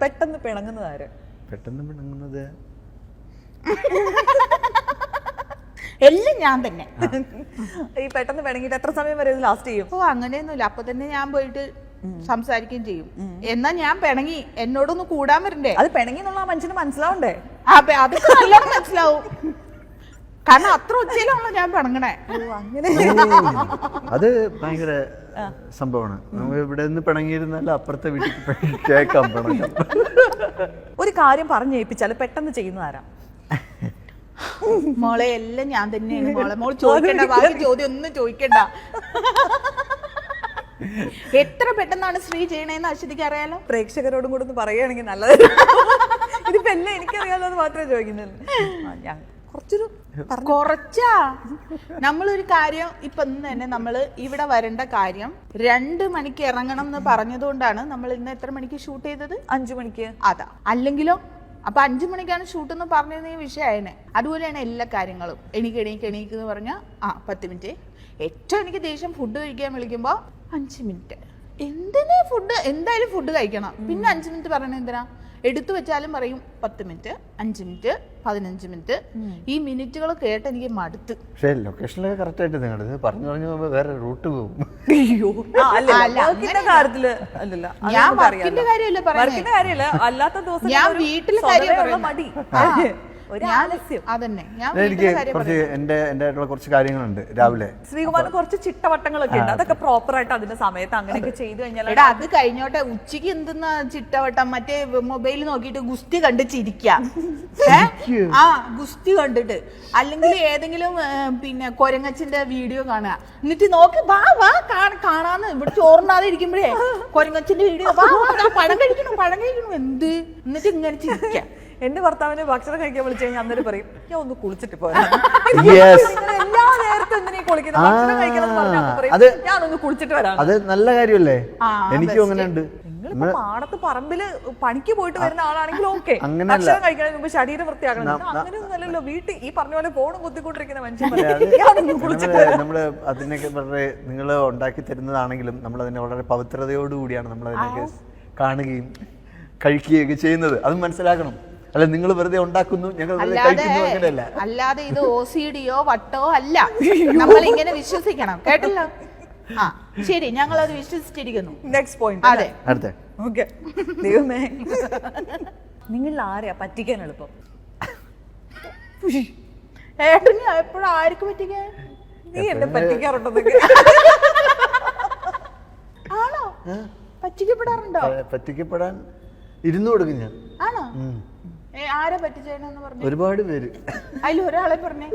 പെട്ടെന്ന് പിണങ്ങുന്നത് ആര്? പെട്ടെന്ന് പിണങ്ങുന്നത് എല്ലാം ഞാൻ തന്നെ. ഈ പെട്ടെന്ന് പിണങ്ങിയിട്ട് എത്ര സമയം വരെ ഇത് ലാസ്റ്റ് ചെയ്യും? ഓ അങ്ങനെയൊന്നുമില്ല, അപ്പൊ തന്നെ ഞാൻ പോയിട്ട് സംസാരിക്കുകയും ചെയ്യും. എന്നാ ഞാൻ പിണങ്ങി, എന്നോടൊന്ന് കൂടാൻ വരണ്ടേ? അത് പിണങ്ങി എന്നുള്ള ആ മനുഷ്യന് മനസ്സിലാവണ്ടേ? അതൊക്കെ നല്ലോണം മനസ്സിലാവും, കാരണം അത്ര ഉച്ചയിലാണല്ലോ ഞാൻ പിണങ്ങണേ. അങ്ങനെ അത് ഭയങ്കര സംഭവമാണ്. നമുക്ക് ഇവിടെ നിന്ന് പിണങ്ങിയിരുന്നല്ല അപ്പുറത്തെ വീട്ടിൽ കേൾക്കാം പിണങ്ങാം. ഒരു കാര്യം പറഞ്ഞേൽപ്പിച്ചാൽ പെട്ടെന്ന് ചെയ്യുന്ന ആരാ? മോളെ എല്ലാം ഞാൻ തന്നെയാണ് മോളെ. മോൾ ചോദിക്കണ്ട, ബാക്കി ചോദ്യം ഒന്നും ചോദിക്കണ്ട. എത്ര പെട്ടെന്നാണ് ശ്രീ ചെയ്യണേന്ന് അശ്വതിക്ക് അറിയാലോ. പ്രേക്ഷകരോടും കൂടെ ഒന്ന് പറയുകയാണെങ്കിൽ നല്ലതായിരുന്നു. ഇതിപ്പോ എല്ലാം എനിക്കറിയാലോ മാത്രമേ ചോദിക്കുന്നുള്ളൂ. കുറച്ചാ നമ്മളൊരു കാര്യം ഇപ്പൊ ഇന്ന് തന്നെ നമ്മള് ഇവിടെ വരേണ്ട കാര്യം 2 മണിക്ക് ഇറങ്ങണം എന്ന് പറഞ്ഞതുകൊണ്ടാണ് നമ്മൾ ഇന്ന് എത്ര മണിക്ക് ഷൂട്ട് ചെയ്തത്? 5 മണിക്ക്. അതാ, അല്ലെങ്കിലോ അപ്പൊ 5 മണിക്കാണ് ഷൂട്ട് എന്ന് പറഞ്ഞിരുന്ന വിഷയമായനെ. അതുപോലെയാണ് എല്ലാ കാര്യങ്ങളും. എണീക്ക് എന്ന് പറഞ്ഞാൽ 10 മിനിറ്റ്. ഏറ്റവും എനിക്ക് ദേഷ്യം ഫുഡ് കഴിക്കാൻ വിളിക്കുമ്പോ 5 മിനിറ്റ്. എന്തിനാ ഫുഡ്? എന്തായാലും ഫുഡ് കഴിക്കണം. പിന്നെ 5 മിനിറ്റ് പറയണത് എന്തിനാ? എടുത്തു വെച്ചാലും പറയും 10 മിനിറ്റ്, 5 മിനിറ്റ്, 15 മിനിറ്റ്. ഈ മിനിറ്റുകൾ കേട്ട് എനിക്ക് മടുത്ത്. പക്ഷേ ലൊക്കേഷനിലൊക്കെ കറക്റ്റ് ആയിട്ട് നിങ്ങളുടെ പറഞ്ഞു പോകുമ്പോ വേറെ റൂട്ട് പോകും. ഞാൻ വർക്കിന്റെ കാര്യമല്ല പറയുന്നത്, അല്ലാത്ത ദിവസം ഞാൻ വീട്ടിലെ കാര്യം മടി. അതന്നെ എനിക്ക് കുറച്ച് എന്റെ ആയിട്ടുള്ള കുറച്ച് കാര്യങ്ങളുണ്ട്. രാവിലെ ശ്രീകുമാരൻ കുറച്ച് ചിട്ടവട്ടങ്ങളൊക്കെ ഉണ്ട്. അതൊക്കെ പ്രോപ്പർ ആയിട്ട് അതിന്റെ സമയത്ത് അങ്ങനെയൊക്കെ ചെയ്തു കഴിഞ്ഞാൽ അത് കഴിഞ്ഞോട്ടെ. ഉച്ചക്ക് എന്തെന്നാ ചിട്ടവട്ടം? മറ്റേ മൊബൈൽ നോക്കിയിട്ട് ഗുസ്തി കണ്ട് ചിരിക്കാം. ഗുസ്തി കണ്ടിട്ട്, അല്ലെങ്കിൽ ഏതെങ്കിലും പിന്നെ കൊരങ്ങച്ചിന്റെ വീഡിയോ കാണുക, എന്നിട്ട് നോക്കി വാ കാണാന്ന്. ഇവിടെ ചോറിനാതെ ഇരിക്കുമ്പോഴേ കൊരങ്ങച്ചിന്റെ വീഡിയോ, പഴം കഴിക്കണം എന്ത്, എന്നിട്ട് ഇങ്ങനെ ചിരിക്കാം. എന്റെ ഭർത്താവിന് ഭക്ഷണം കഴിക്കാൻ വിളിച്ചു കഴിഞ്ഞാൽ അന്നേരം പറയും ഞാൻ ഒന്ന് കുളിച്ചിട്ട് പോരാ. എല്ലാ നേരത്തും എന്തിനാ കുളിക്കുന്നത്? ഭക്ഷണം കഴിക്കണം ഞാനൊന്ന് കുളിച്ചിട്ട് വരാം. അത് നല്ല കാര്യമല്ലേ? എനിക്കും അങ്ങനെ ഉണ്ട്. നിങ്ങളിപ്പോ പാടത്ത് പറമ്പില് പണിക്ക് പോയിട്ട് വരുന്ന ആളാണെങ്കിൽ ഓക്കെ, ഭക്ഷണം കഴിക്കുന്നതിന് മുമ്പ് ശരീരം വൃത്തിയാക്കണം. അങ്ങനെയൊന്നും അല്ലല്ലോ. വീട്ടിൽ ഈ പറഞ്ഞ പോലെ ഫോണും കുത്തിക്കൊണ്ടിരിക്കുന്ന മനുഷ്യൻ നമ്മള് അതിനൊക്കെ വളരെ നിങ്ങൾ ഉണ്ടാക്കി തരുന്നതാണെങ്കിലും നമ്മൾ അതിനെ വളരെ പവിത്രതയോടുകൂടിയാണ് നമ്മൾ അതിനൊക്കെ കാണുകയും കഴിക്കുകയൊക്കെ ചെയ്യുന്നത്. അത് മനസ്സിലാക്കണം. അല്ല നിങ്ങൾ വെറുതെ ഉണ്ടാക്കുന്നു, ഞങ്ങൾ കഴിക്കുന്നു, അങ്ങനെയല്ല. അല്ലാതെ ഇത് OCD-യോ വട്ടോ അല്ല, നമ്മൾ ഇങ്ങനെ വിശ്വസിക്കണം. കേട്ടല്ലോ? ശരി, ഞങ്ങൾ അത് വിശ്വസിച്ചിരിക്കുന്നു. Next point. അതെ, അടുത്ത ഓക്കെ. ദൈവമേ, നിങ്ങൾ ആരെയാ പറ്റിക്കാൻ എളുപ്പം? ഏട്ടന് എപ്പോഴും ആർക്ക് പറ്റിക്കാൻ? നീ എന്നെ പറ്റിക്കാറുണ്ടെന്നൊക്കെ ആണോ? പറ്റിക്കപ്പെടാറുണ്ടോ? പറ്റിക്കപ്പെടാൻ ഇരുന്നു കൊടുക്കും ഞാൻ. ആണോ? ആരെ പറ്റിച്ചേണെന്ന് പറഞ്ഞു? ഒരുപാട് പേര്. അതിൽ ഒരാളെ പറഞ്ഞേ.